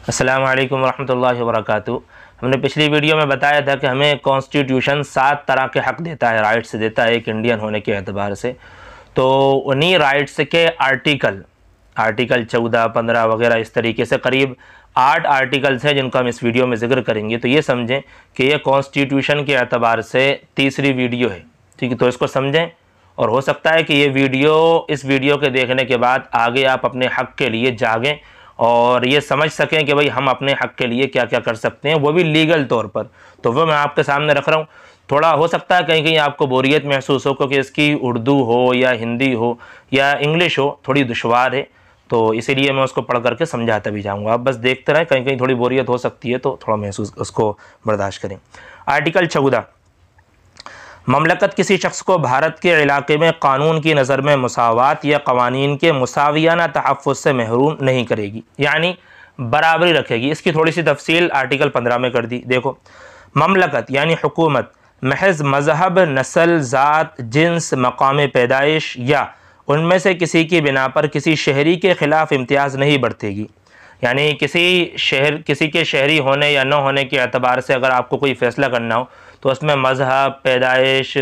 अस्सलामु अलैकुम वरहमतुल्लाहि वबरकातुहू। हमने पिछली वीडियो में बताया था कि हमें कॉन्स्टिट्यूशन 7 तरह के हक़ देता है, राइट्स देता है एक इंडियन होने के एतबार से। तो उन्हीं राइट्स के आर्टिकल 14, 15 वगैरह इस तरीके से करीब 8 आर्टिकल्स हैं जिनका हम इस वीडियो में ज़िक्र करेंगे। तो ये समझें कि ये कॉन्स्टिट्यूशन के एतबार से तीसरी वीडियो है, ठीक है। तो इसको समझें और हो सकता है कि ये वीडियो इस वीडियो के देखने के बाद आगे आप अपने हक़ के लिए जागें और ये समझ सकें कि भाई हम अपने हक़ के लिए क्या क्या कर सकते हैं, वो भी लीगल तौर पर। तो वो मैं आपके सामने रख रहा हूँ। थोड़ा हो सकता है कहीं कहीं आपको बोरियत महसूस हो क्योंकि इसकी उर्दू हो या हिंदी हो या इंग्लिश हो, थोड़ी दुश्वार है, तो इसीलिए मैं उसको पढ़ करके समझाता भी जाऊँगा। आप बस देखते रहें, कहीं कहीं थोड़ी बोरियत हो सकती है तो थोड़ा महसूस उसको बर्दाश्त करें। आर्टिकल 14, ममलकत किसी शख्स को भारत के इलाके में कानून की नज़र में मुसावात या कवानीन के मुसावियाना तहफ़्फ़ुज़ से महरूम नहीं करेगी, यानी बराबरी रखेगी। इसकी थोड़ी सी तफसील आर्टिकल 15 में कर दी। देखो, ममलकत यानी हुकूमत महज मज़हब, नस्ल, ज़ात, जिन्स, मकाम पैदाइश या उनमें से किसी की बिना पर किसी शहरी के ख़िलाफ़ इम्तियाज़ नहीं बरतेगी। यानी किसी के शहरी होने या न होने के एतबार से अगर आपको कोई फ़ैसला करना हो तो उसमें मज़हब, पैदाइश,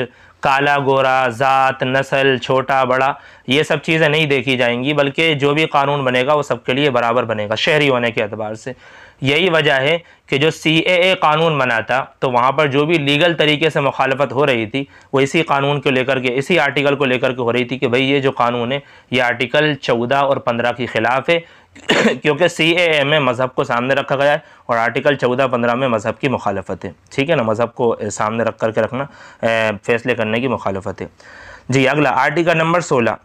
काला गोरा, ज़ात, नस्ल, छोटा बड़ा, ये सब चीज़ें नहीं देखी जाएंगी, बल्कि जो भी कानून बनेगा वो सबके लिए बराबर बनेगा शहरी होने के एतबार से। यही वजह है कि जो CAA कानून बना था तो वहाँ पर जो भी लीगल तरीके से मुखालफत हो रही थी वो इसी कानून को लेकर के, इसी आर्टिकल को लेकर के हो रही थी कि भाई ये जो कानून है ये आर्टिकल 14 और 15 के ख़िलाफ़ है क्योंकि CAA में मज़हब को सामने रखा गया है और आर्टिकल 14-15 में मज़हब की मुखालफत है, ठीक है ना। मज़हब को सामने रख करके रखना, फ़ैसले करने की मुखालफत है। जी, अगला आर्टिकल नंबर 16,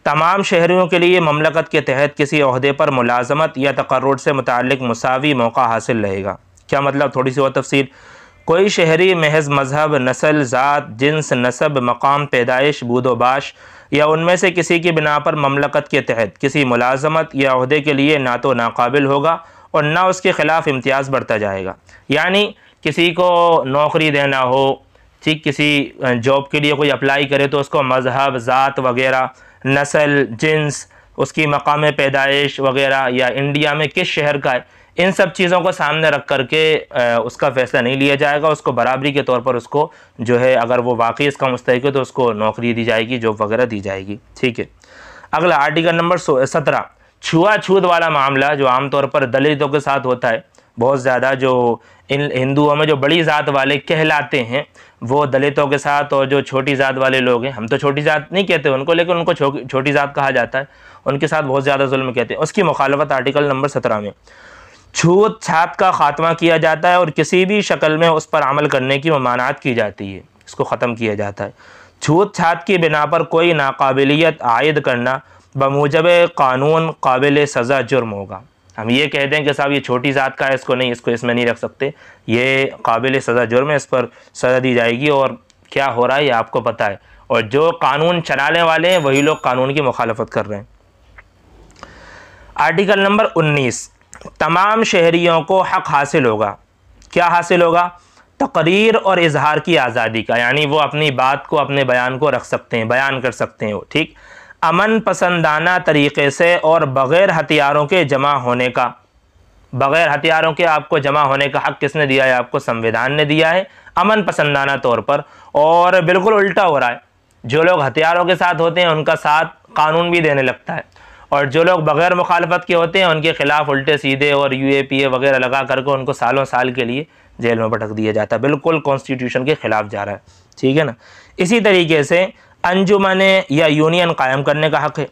तमाम शहरियों के लिए ममलकत के तहत किसी ओहदे पर मुलाजमत या तकर्रुर से मुताल्लिक़ मुसावी मौका हासिल रहेगा। क्या मतलब, थोड़ी सी और तफसील। कोई शहरी महज मज़हब, नस्ल, ज़ात, जिन्स, नसब, मकाम पैदाइश, बूदोबाश या उनमें से किसी की बिना पर ममलकत के तहत किसी मुलाजमत या ओहदे के लिए ना तो नाकाबिल होगा और ना उसके ख़िलाफ़ इम्तियाज़ बढ़ता जाएगा। यानी किसी को नौकरी देना हो, ठीक, किसी जॉब के लिए कोई अप्लाई करे तो उसको मज़हब, ज़ात वगैरह, नस्ल, जिन्स, उसकी मकाम पैदाइश वगैरह या इंडिया में किस शहर का है, इन सब चीज़ों को सामने रख करके उसका फ़ैसला नहीं लिया जाएगा। उसको बराबरी के तौर पर उसको जो है, अगर वो वाकई इसका मुस्तहिक़ है तो उसको नौकरी दी जाएगी, जॉब वगैरह दी जाएगी, ठीक है। अगला आर्टिकल नंबर 17, छुआछूत वाला मामला जो आमतौर पर दलितों के साथ होता है बहुत ज़्यादा, जो इन हिंदुओं में जो बड़ी ज़ात वाले कहलाते हैं वो दलितों के साथ, और जो छोटी ज़ात वाले लोग हैं, हम तो छोटी ज़ात नहीं कहते उनको, लेकिन उनको छोटी ज़ात कहा जाता है, उनके साथ बहुत ज़्यादा जुल्म कहते हैं। उसकी मुखालफत आर्टिकल नंबर 17 में छूत छात का ख़ात्मा किया जाता है और किसी भी शक्ल में उस पर अमल करने की ममानात की जाती है, इसको ख़त्म किया जाता है। छूत छात की बिना पर कोई नाकाबिलियत आयद करना बमूजब कानून काबिल सज़ा जुर्म होगा। हम ये कह दें कि साहब ये छोटी ज़ात का है, इसको नहीं, इसको इसमें नहीं रख सकते, ये काबिल सज़ा जुर्म है, इस पर सज़ा दी जाएगी। और क्या हो रहा है ये आपको पता है, और जो कानून चलाने वाले हैं वही लोग कानून की मुखालफत कर रहे हैं। आर्टिकल नंबर 19, तमाम शहरियों को हक़ हासिल होगा। क्या हासिल होगा? तकरीर और इजहार की आज़ादी का, यानी वो अपनी बात को, अपने बयान को रख सकते हैं, बयान कर सकते हैं वो, ठीक। अमन पसंदाना तरीक़े से और बग़ैर हथियारों के जमा होने का, बग़ैर हथियारों के आपको जमा होने का हक़ किसने दिया है? आपको संविधान ने दिया है, अमन पसंदाना तौर पर। और बिल्कुल उल्टा हो रहा है, जो लोग हथियारों के साथ होते हैं उनका साथ कानून भी देने लगता है, और जो लोग बग़ैर मुखालफत के होते हैं उनके ख़िलाफ़ उल्टे सीधे और UAPA वगैरह लगा करके उनको सालों साल के लिए जेल में पटक दिया जाता है। बिल्कुल कॉन्स्टिट्यूशन के ख़िलाफ़ जा रहा है, ठीक है ना। इसी तरीके से अंजुमन या यूनियन कायम करने का हक़ है।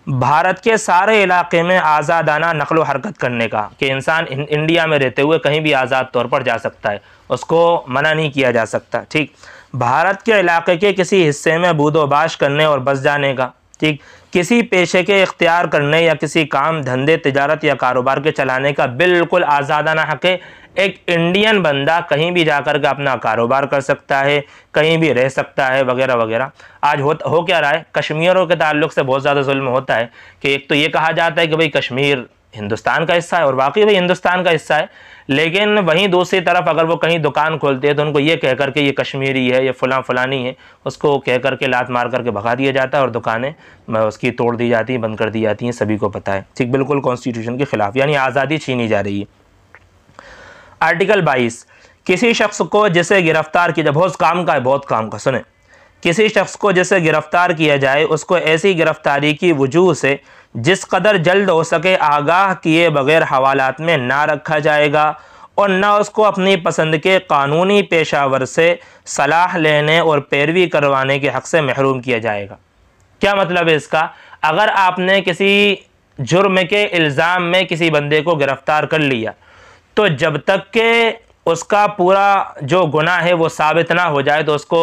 भारत के सारे इलाके में आज़ादाना नक़्ल व हरकत करने का, कि इंसान इंडिया में रहते हुए कहीं भी आज़ाद तौर पर जा सकता है, उसको मना नहीं किया जा सकता, ठीक। भारत के इलाके के किसी हिस्से में बूदोबाश करने और बस जाने का, ठीक। किसी पेशे के इख्तियार करने या किसी काम, धंधे, तिजारत या कारोबार के चलाने का बिल्कुल आज़ादाना हक़ है। एक इंडियन बंदा कहीं भी जाकर के अपना कारोबार कर सकता है, कहीं भी रह सकता है वगैरह वगैरह। आज हो क्या रहा है, कश्मीरियों के ताल्लुक़ से बहुत ज़्यादा जुल्म होता है कि एक तो ये कहा जाता है कि भाई कश्मीर हिंदुस्तान का हिस्सा है और वाकई भाई हिंदुस्तान का हिस्सा है, लेकिन वहीं दूसरी तरफ अगर वो कहीं दुकान खोलते हैं तो उनको ये कह करके ये कश्मीरी है, ये फ़लाँ फ़लानी है, उसको कह करके लात मार करके भगा दिया जाता है और दुकानें उसकी तोड़ दी जाती हैं, बंद कर दी जाती हैं, सभी को पता है। ठीक, बिल्कुल कॉन्स्टिट्यूशन के ख़िलाफ़, यानी आज़ादी छीनी जा रही है। आर्टिकल 22, किसी शख्स को जिसे गिरफ्तार किया जाए, बहुत काम का सुने, किसी शख्स को जिसे गिरफ्तार किया जाए उसको ऐसी गिरफ्तारी की वजूह से जिस कदर जल्द हो सके आगाह किए बगैर हवालात में ना रखा जाएगा और न उसको अपनी पसंद के कानूनी पेशावर से सलाह लेने और पैरवी करवाने के हक़ से महरूम किया जाएगा। क्या मतलब है इसका? अगर आपने किसी जुर्म के इल्ज़ाम में किसी बंदे को गिरफ़्तार कर लिया तो जब तक के उसका पूरा जो गुनाह है वो साबित ना हो जाए तो उसको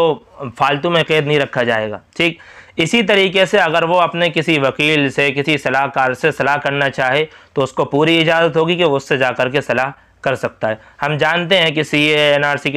फालतू में कैद नहीं रखा जाएगा। ठीक, इसी तरीके से अगर वो अपने किसी वकील से, किसी सलाहकार से सलाह करना चाहे तो उसको पूरी इजाज़त होगी कि वो उससे जा कर के सलाह कर सकता है। हम जानते हैं कि CAA NRC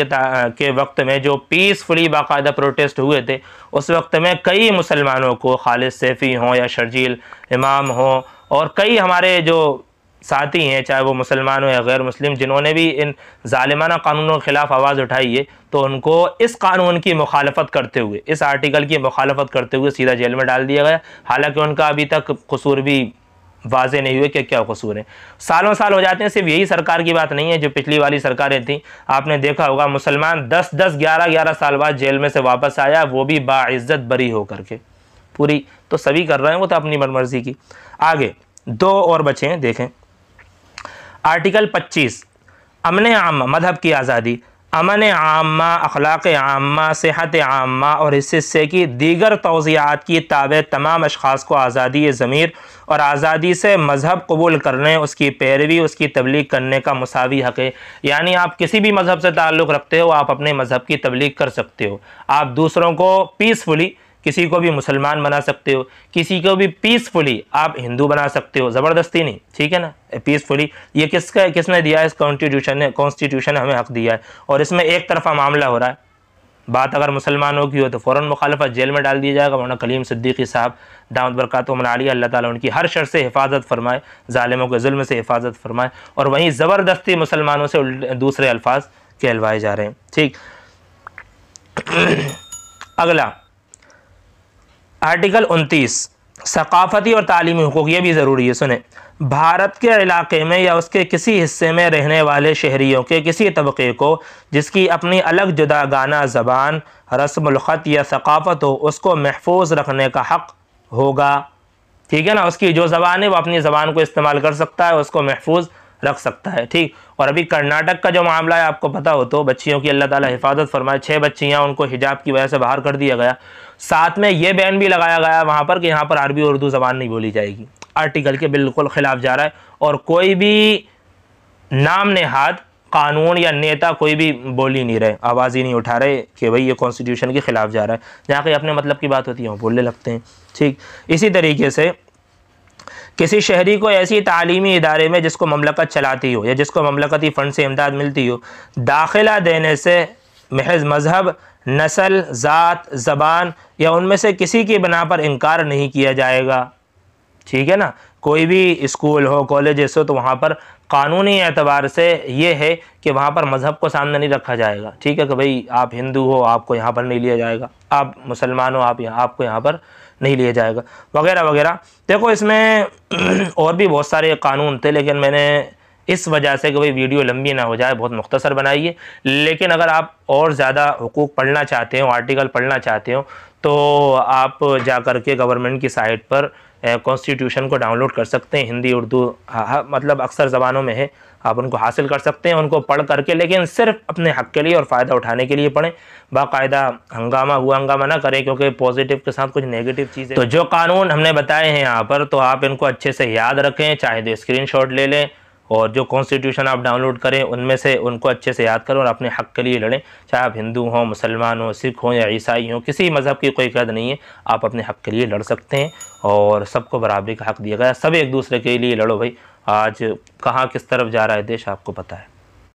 के वक्त में जो पीसफुली बाकायदा प्रोटेस्ट हुए थे, उस वक्त में कई मुसलमानों को, खालिद सैफ़ी हों या शर्जील इमाम हों और कई हमारे जो साथी हैं, चाहे वो मुसलमान हो या गैर मुस्लिम, जिन्होंने भी इन ज़ालिमाना कानूनों के ख़िलाफ़ आवाज़ उठाई है, तो उनको इस कानून की मुखालफत करते हुए, इस आर्टिकल की मुखालफत करते हुए सीधा जेल में डाल दिया गया। हालांकि उनका अभी तक कसूर भी वाज़े नहीं हुए कि क्या कसूर है। सालों साल हो जाते हैं, सिर्फ यही सरकार की बात नहीं है, जो पिछली वाली सरकारें थीं, आपने देखा होगा मुसलमान 10-10, 11-11 साल बाद जेल में से वापस आया, वो भी बाइज़्ज़त बरी हो करके। पूरी तो सभी कर रहे हैं, वो तो अपनी मनमर्जी की। आगे 2 और बचे हैं, देखें। आर्टिकल 25, अमन आम, मजहब की आज़ादी, अमन आम्मा, अखलाक़ आम्मा, सेहत आम्मा और इस हिस्से की दीगर तौज़ियात की ताबे तमाम अशख़ास को आज़ादी ज़मीर और आज़ादी से मज़हब कबूल करने, उसकी पैरवी, उसकी तबलीग करने का मुसावी हक़ है। यानी आप किसी भी मज़हब से ताल्लुक़ रखते हो, आप अपने मज़हब की तबलीग कर सकते हो। आप दूसरों को पीसफुली, किसी को भी मुसलमान बना सकते हो, किसी को भी पीसफुली आप हिंदू बना सकते हो, ज़बरदस्ती नहीं, ठीक है ना, पीसफुली। ये किसने दिया है? इस कॉन्स्टिट्यूशन ने हमें हक़ दिया है और इसमें एक तरफा मामला हो रहा है। बात अगर मुसलमानों की हो तो फ़ौरन मुखालफत, जेल में डाल दिया जाएगा, वरना कलीम सिद्दीकी साहब दामद बरकातुहुम अलैहि, अल्लाह ताला उनकी हर शर से हिफाजत फरमाए, ज़ालिमों के जुल्म से हिफाजत फरमाए। और वहीं ज़बरदस्ती मुसलमानों से दूसरे अल्फाज कहलवाए जा रहे हैं। ठीक, अगला आर्टिकल 29, सकाफ़ती और तालीमी हुकूक़, ये भी ज़रूरी है, सुने। भारत के इलाके में या उसके किसी हिस्से में रहने वाले शहरियों के किसी तबके को जिसकी अपनी अलग जुदागाना ज़बान, रस्मुल ख़त या सकाफ़त हो, उसको महफूज रखने का हक़ होगा। ठीक है ना, उसकी जो ज़बान है वो अपनी ज़बान को इस्तेमाल कर सकता है, उसको महफूज रख सकता है। ठीक, और अभी कर्नाटक का जो मामला है आपको पता हो तो बच्चियों की अल्लाह ताला हिफाजत फरमाए, 6 बच्चियाँ उनको हिजाब की वजह से बाहर कर दिया गया। साथ में ये बैन भी लगाया गया वहाँ पर कि यहाँ पर अरबी और उर्दू ज़बान नहीं बोली जाएगी। आर्टिकल के बिल्कुल ख़िलाफ़ जा रहा है और कोई भी नाम नेहाद कानून या नेता कोई भी बोल ही नहीं रहे, आवाज़ ही नहीं उठा रहे कि भाई ये कॉन्स्टिट्यूशन के ख़िलाफ़ जा रहा है। जहाँ कहीं अपने मतलब की बात होती है वो बोलने लगते हैं। ठीक, इसी तरीके से किसी शहरी को ऐसी तालीमी इदारे में जिसको ममलकत चलाती हो या जिसको ममलकती फ़ंड से इमदाद मिलती हो, दाखिला देने से महज मज़हब, नस्ल, ज़ात, ज़बान या उनमें से किसी की बिना पर इनकार नहीं किया जाएगा। ठीक है ना, कोई भी स्कूल हो, कॉलेजेस हो, तो वहाँ पर कानूनी एतबार से ये है कि वहाँ पर मज़हब को सामने नहीं रखा जाएगा। ठीक है कि भाई आप हिंदू हो, आपको यहाँ पर नहीं लिया जाएगा, आप मुसलमान हो, आपको यहाँ पर नहीं लिया जाएगा, वगैरह वगैरह। देखो इसमें और भी बहुत सारे कानून थे, लेकिन मैंने इस वजह से कि भाई वीडियो लंबी ना हो जाए बहुत मुख्तसर बनाई है। लेकिन अगर आप और ज़्यादा हुकूक पढ़ना चाहते हो, आर्टिकल पढ़ना चाहते हो, तो आप जा कर के गवर्नमेंट की साइट पर कॉन्स्टिट्यूशन को डाउनलोड कर सकते हैं। हिंदी, उर्दू, मतलब अक्सर ज़बानों में है, आप उनको हासिल कर सकते हैं, उनको पढ़ करके, लेकिन सिर्फ अपने हक़ के लिए और फ़ायदा उठाने के लिए पढ़ें। बाकायदा हंगामा ना करें, क्योंकि पॉजिटिव के साथ कुछ नेगेटिव चीज़ें। तो जो कानून हमने बताए हैं यहाँ पर, तो आप इनको अच्छे से याद रखें, चाहे तो स्क्रीनशॉट ले लें और जो कॉन्स्टिट्यूशन आप डाउनलोड करें उनमें से उनको अच्छे से याद करें और अपने हक़ के लिए लड़ें। चाहे आप हिंदू हों, मुसलमान हों, सिख हों या ईसाई हों, किसी मज़हब की कोई कैद नहीं है, आप अपने हक़ के लिए लड़ सकते हैं और सबको बराबरी का हक़ दिया गया। सब एक दूसरे के लिए लड़ो भाई। आज कहाँ किस तरफ जा रहा है देश आपको पता है।